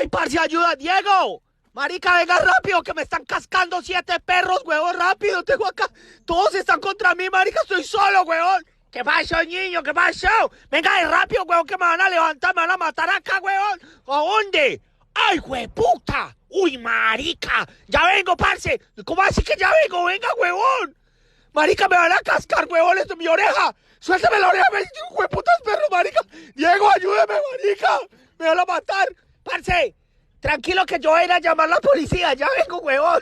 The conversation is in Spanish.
¡Ay, parce, ayuda, Diego! Marica, venga rápido, que me están cascando 7 perros, huevón, rápido, tengo acá. Todos están contra mí, marica, estoy solo, huevón. ¿Qué pasó, niño? ¿Qué pasó? Venga de rápido, huevón, que me van a levantar, me van a matar acá, huevón. ¿A dónde? ¡Ay, hueputa! ¡Uy, marica! ¡Ya vengo, parce! ¿Cómo así que ya vengo? ¡Venga, huevón! Marica, me van a cascar, huevón, esto es mi oreja. Suéltame la oreja, me hueputas perros, marica. Diego, ayúdeme, marica. Me van a matar. Parce, tranquilo que yo voy a ir a llamar a la policía. Ya vengo, huevón.